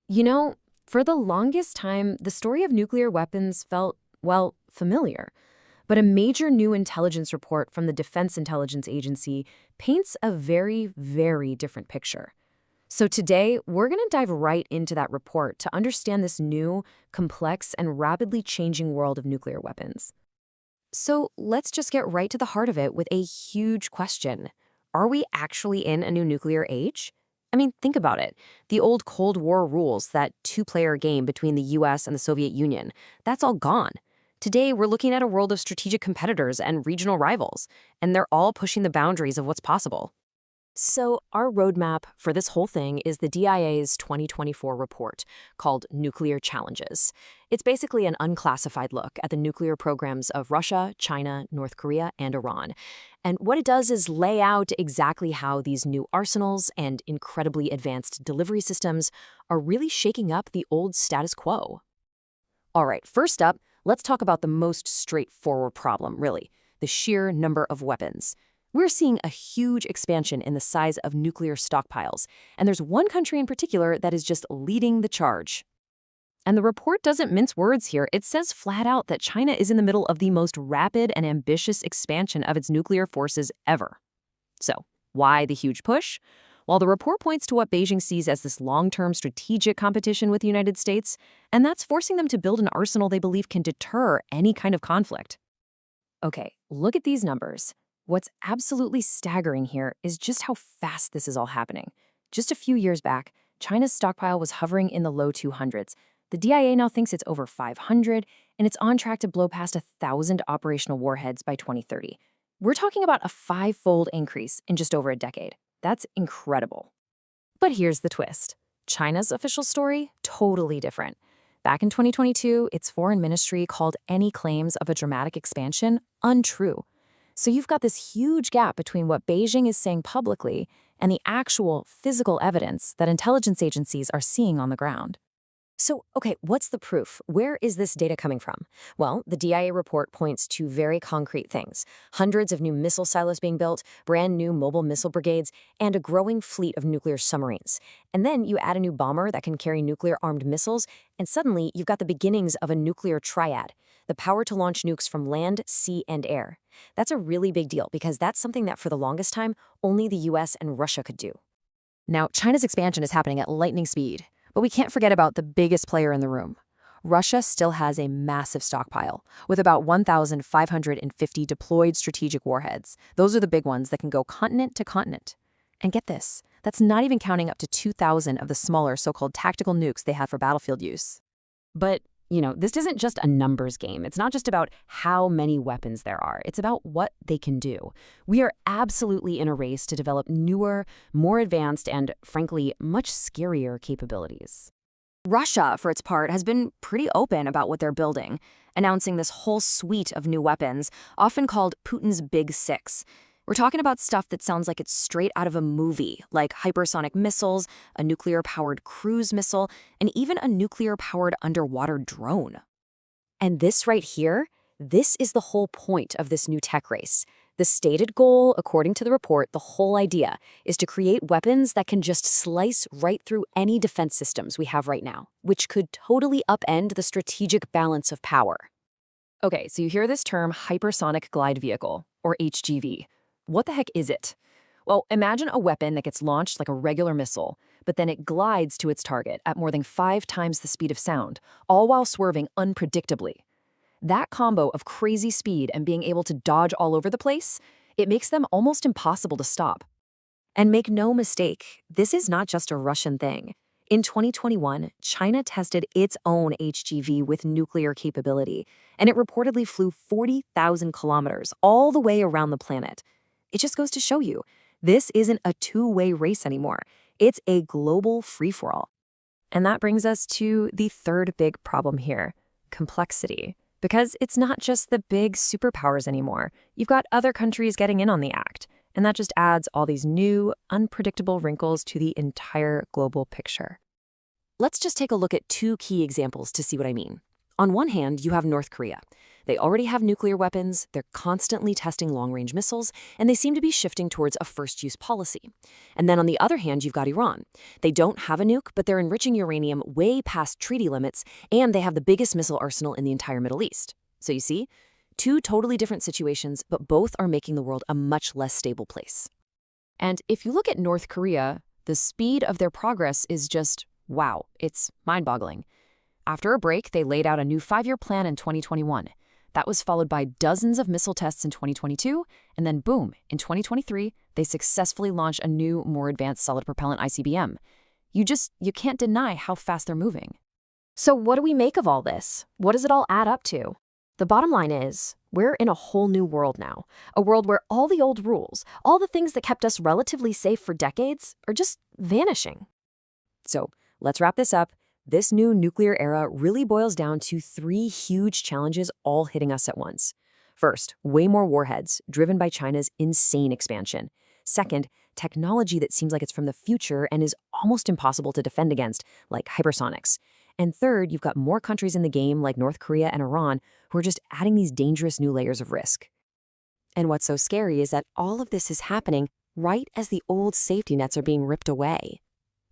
You know, for the longest time, the story of nuclear weapons felt, well, familiar. But a major new intelligence report from the Defense Intelligence Agency paints a very, very different picture. So today, we're going to dive right into that report to understand this new, complex, and rapidly changing world of nuclear weapons. So let's just get right to the heart of it with a huge question. Are we actually in a new nuclear age? I mean, think about it. The old Cold War rules, that two-player game between the US and the Soviet Union, that's all gone. Today, we're looking at a world of strategic competitors and regional rivals, and they're all pushing the boundaries of what's possible. So, our roadmap for this whole thing is the DIA's 2024 report called Nuclear Challenges. It's basically an unclassified look at the nuclear programs of Russia, China, North Korea, and Iran. And what it does is lay out exactly how these new arsenals and incredibly advanced delivery systems are really shaking up the old status quo. All right, first up, let's talk about the most straightforward problem, really, the sheer number of weapons. We're seeing a huge expansion in the size of nuclear stockpiles, and there's one country in particular that is just leading the charge. And the report doesn't mince words here. It says flat out that China is in the middle of the most rapid and ambitious expansion of its nuclear forces ever. So, why the huge push? Well, the report points to what Beijing sees as this long-term strategic competition with the United States, and that's forcing them to build an arsenal they believe can deter any kind of conflict. Okay, look at these numbers. What's absolutely staggering here is just how fast this is all happening. Just a few years back, China's stockpile was hovering in the low 200s. The DIA now thinks it's over 500, and it's on track to blow past 1,000 operational warheads by 2030. We're talking about a five-fold increase in just over a decade. That's incredible. But here's the twist. China's official story, totally different. Back in 2022, its foreign ministry called any claims of a dramatic expansion untrue. So you've got this huge gap between what Beijing is saying publicly and the actual physical evidence that intelligence agencies are seeing on the ground. So, okay, what's the proof? Where is this data coming from? Well, the DIA report points to very concrete things. Hundreds of new missile silos being built, brand new mobile missile brigades, and a growing fleet of nuclear submarines. And then you add a new bomber that can carry nuclear-armed missiles, and suddenly you've got the beginnings of a nuclear triad, the power to launch nukes from land, sea, and air. That's a really big deal because that's something that for the longest time, only the US and Russia could do. Now, China's expansion is happening at lightning speed. But we can't forget about the biggest player in the room. Russia still has a massive stockpile, with about 1,550 deployed strategic warheads. Those are the big ones that can go continent to continent. And get this, that's not even counting up to 2,000 of the smaller so-called tactical nukes they have for battlefield use. But, this isn't just a numbers game. It's not just about how many weapons there are. It's about what they can do. We are absolutely in a race to develop newer, more advanced, and, frankly, much scarier capabilities. Russia, for its part, has been pretty open about what they're building, announcing this whole suite of new weapons, often called Putin's Big Six. We're talking about stuff that sounds like it's straight out of a movie, like hypersonic missiles, a nuclear-powered cruise missile, and even a nuclear-powered underwater drone. And this right here, this is the whole point of this new tech race. The stated goal, according to the report, the whole idea, is to create weapons that can just slice right through any defense systems we have right now, which could totally upend the strategic balance of power. Okay, so you hear this term hypersonic glide vehicle, or HGV. What the heck is it? Well, imagine a weapon that gets launched like a regular missile, but then it glides to its target at more than 5 times the speed of sound, all while swerving unpredictably. That combo of crazy speed and being able to dodge all over the place, it makes them almost impossible to stop. And make no mistake, this is not just a Russian thing. In 2021, China tested its own HGV with nuclear capability, and it reportedly flew 40,000 kilometers all the way around the planet. It just goes to show you, this isn't a two-way race anymore. It's a global free-for-all. And that brings us to the third big problem here, complexity. Because it's not just the big superpowers anymore. You've got other countries getting in on the act, and that just adds all these new, unpredictable wrinkles to the entire global picture. Let's just take a look at two key examples to see what I mean. On one hand, you have North Korea. They already have nuclear weapons, they're constantly testing long-range missiles, and they seem to be shifting towards a first-use policy. And then on the other hand, you've got Iran. They don't have a nuke, but they're enriching uranium way past treaty limits, and they have the biggest missile arsenal in the entire Middle East. So you see, two totally different situations, but both are making the world a much less stable place. And if you look at North Korea, the speed of their progress is just, wow, it's mind-boggling. After a break, they laid out a new 5-year plan in 2021. That was followed by dozens of missile tests in 2022, and then boom, in 2023, they successfully launched a new, more advanced solid propellant ICBM. You can't deny how fast they're moving. So what do we make of all this? What does it all add up to? The bottom line is, we're in a whole new world now, a world where all the old rules, all the things that kept us relatively safe for decades, are just vanishing. So let's wrap this up. This new nuclear era really boils down to 3 huge challenges all hitting us at once. First, way more warheads, driven by China's insane expansion. Second, technology that seems like it's from the future and is almost impossible to defend against, like hypersonics. And third, you've got more countries in the game, like North Korea and Iran, who are just adding these dangerous new layers of risk. And what's so scary is that all of this is happening right as the old safety nets are being ripped away.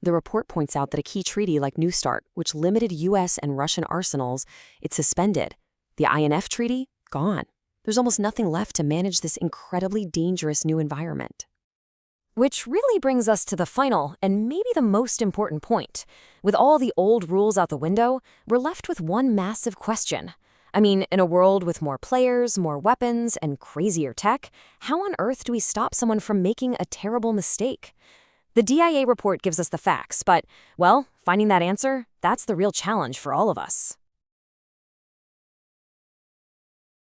The report points out that a key treaty like New START, which limited U.S. and Russian arsenals, it's suspended. The INF treaty, gone. There's almost nothing left to manage this incredibly dangerous new environment. Which really brings us to the final and maybe the most important point. With all the old rules out the window, we're left with one massive question. I mean, in a world with more players, more weapons, and crazier tech, how on earth do we stop someone from making a terrible mistake? The DIA report gives us the facts, but, well, finding that answer, that's the real challenge for all of us.